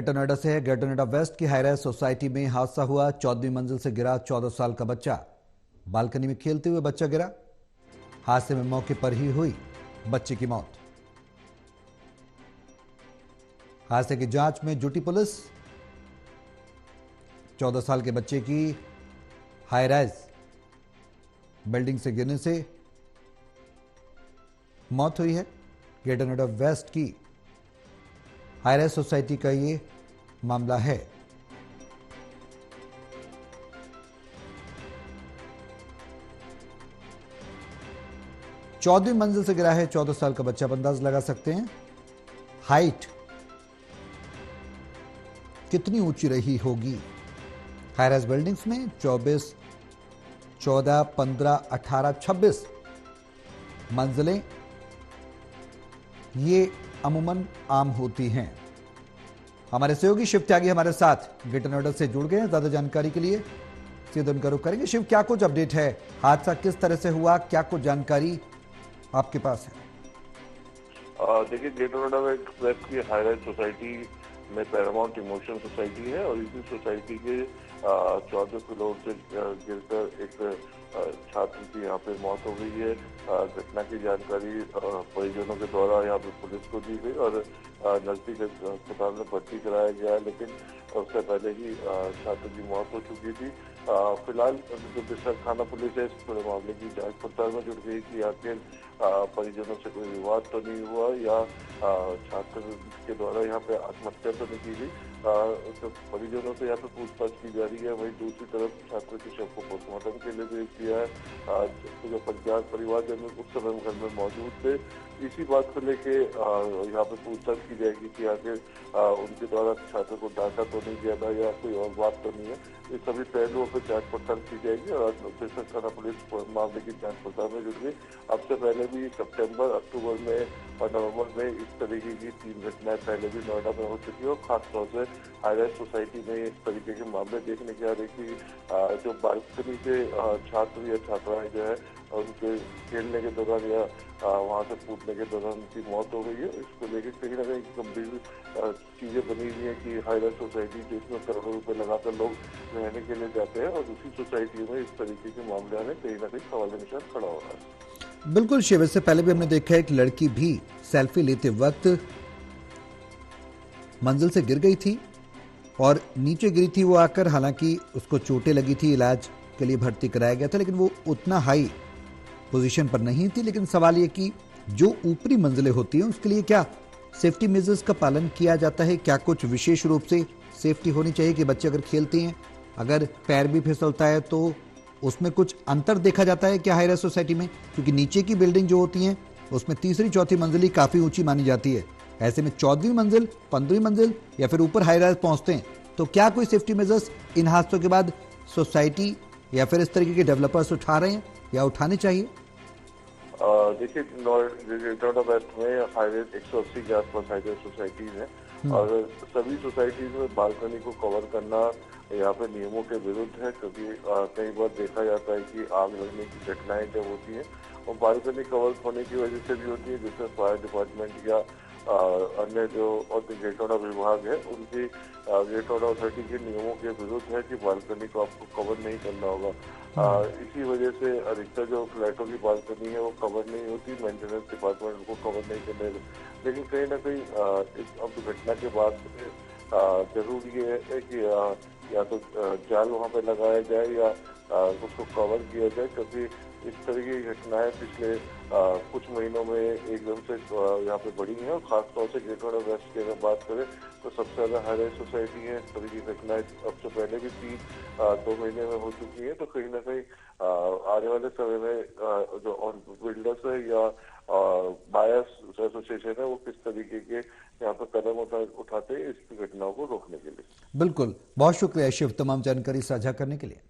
Greater Noida से है। Greater Noida waste की हाईराइज सोसाइटी में हादसा हुआ। 14वीं मंजिल से गिरा 14 साल का बच्चा। बालकनी में खेलते हुए बच्चा गिरा। हादसे में मौके पर ही हुई बच्चे की मौत। हादसे की जांच में जुटी पुलिस। 14 साल के बच्चे की हाईराइज बिल्डिंग से गिरने से मौत हुई है। ग्रेटर नोएडा वेस्ट की हाईराइज सोसाइटी का ये मामला है। चौदहवीं मंजिल से गिरा है 14 साल का बच्चा। अंदाज लगा सकते हैं हाइट कितनी ऊंची रही होगी। हाईराइज बिल्डिंग्स में 24, 14, 15, 18, 26 मंजिलें ये अमूमन आम होती हैं। हमारे सहयोगी शिव त्यागी हमारे साथ ग्रेटर नोएडा से जुड़ गए हैं। ज्यादा जानकारी के लिए सीधे उनका रुख करेंगे। शिव, क्या कुछ अपडेट है? हादसा किस तरह से हुआ, क्या कुछ जानकारी आपके पास है? देखिए, ग्रेटर नोएडा में वेस्ट की हाईराइज सोसाइटी में पैरामाउंट इमोशन सोसाइटी है और इसी सोसाइटी के 14 फ्लोर से गिरकर एक छात्र की यहाँ पे मौत हो गई है। घटना की जानकारी परिजनों के द्वारा यहाँ पे पुलिस को दी गई और नजदीक अस्पताल में भर्ती कराया गया, लेकिन उससे पहले ही छात्र की मौत हो चुकी थी। फिलहाल जो बिस्तर थाना पुलिस है इस पूरे मामले की जांच पड़ताल में जुट गई कि आखिर परिजनों से कोई विवाद तो नहीं हुआ या छात्र के द्वारा यहाँ पे आत्महत्या तो नहीं की गई। तो परिजनों से यहाँ पे पूछताछ की जा रही है। वहीं दूसरी तरफ छात्र के शव को पोस्टमार्टम के लिए भेज दिया है। जो परिवारजन उस समय घर में मौजूद थे, इसी बात को लेके यहाँ पे पूछताछ की जाएगी कि आखिर उनके द्वारा छात्र को डांटा तो नहीं गया था या कोई और बात तो नहीं है। ये सभी पहलुओं पर जांच पड़ताल की जाएगी और बिस्तर थाना पुलिस मामले की जांच पड़ताल में जुट गई। अब से पहले भी सितंबर, अक्टूबर में और नवंबर में इस तरीके की 3 घटनाएं पहले भी नोएडा में हो चुकी है और खासतौर से हाईराइज सोसाइटी में इस तरीके के मामले देखने के आ रहे कि जो बालकनी से छात्र या छात्राएं जो है उनके खेलने के दौरान या वहां से कूदने के दौरान उनकी मौत हो गई है। इसको लेकर कहीं ना कहीं गंभीर चीजें बनी हुई है कि हाईराइज सोसाइटी जिसमें करोड़ों रुपए लगाकर लोग रहने के लिए जाते हैं और उसी सोसाइटी में इस तरीके के मामले आने कहीं ना कहीं सवाल निशान खड़ा हो रहा है। बिल्कुल शिव, इससे पहले भी हमने देखा एक लड़की भी सेल्फी लेते वक्त मंजिल से गिर गई थी और नीचे गिरी थी वो आकर। हालांकि उसको चोटें लगी थी, इलाज के लिए भर्ती कराया गया था, लेकिन वो उतना हाई पोजीशन पर नहीं थी। लेकिन सवाल ये कि जो ऊपरी मंजिलें होती हैं उसके लिए क्या सेफ्टी मेजर्स का पालन किया जाता है? क्या कुछ विशेष रूप से सेफ्टी होनी चाहिए कि बच्चे अगर खेलते हैं, अगर पैर भी फिसलता है तो उसमें कुछ अंतर देखा जाता है क्या हाईराइज सोसाइटी में? क्योंकि नीचे की बिल्डिंग जो होती हैं उसमें तीसरी चौथी मंजिल ही काफी ऊंची मानी जाती है। ऐसे में 14वीं मंजिल, 15वीं मंजिल या फिर ऊपर हाईराइज पहुंचते हैं तो क्या कोई सेफ्टी मेजर्स इन हादसों के बाद सोसाइटी या फिर इस तरीके के डेवलपर्स उठा रहे हैं या उठाने चाहिए? देखिए, नोएडा वेस्ट में हाईराइज 180 के आसपास हाईराइज सोसाइटीज हैं और सभी सोसाइटीज में बालकनी को कवर करना यहाँ पे नियमों के विरुद्ध है, क्योंकि कई बार देखा जाता है कि आग लगने की घटनाएं जब होती हैं और बालकनी कवर होने की वजह से भी होती है, जिसमें फायर डिपार्टमेंट या अन्य जो ग्रेटर नोएडा विभाग है उनकी ग्रेटर नोएडा अथॉरिटी के नियमों के विरुद्ध है कि बालकनी को आपको कवर नहीं करना होगा। इसी वजह से अधिकतर जो फ्लैटों की बालकनी है वो कवर नहीं होती, मेंटेनेंस डिपार्टमेंट उनको कवर नहीं करने। लेकिन कहीं ना कहीं इस अब घटना के बाद जरूरी ये है कि या तो जाल वहाँ पे लगाया जाए या उसको कवर किया जाए, क्योंकि इस तरह की घटनाएं पिछले कुछ महीनों में एकदम से यहाँ पे बढ़ी हैं और खासतौर से ग्रेटर नोएडा वेस्ट की अगर बात करें तो सबसे ज्यादा हाईराइज सोसाइटी है। इस तरह की घटनाएं अब से पहले भी 2 महीने में हो चुकी है। तो कहीं ना कहीं आने वाले समय में जो बिल्डर्स है या बायर्स एसोसिएशन है वो किस तरीके के यहाँ पे कदम उठाते हैं इस घटनाओं को रोकने के लिए। बिल्कुल, बहुत शुक्रिया शिव तमाम जानकारी साझा करने के लिए।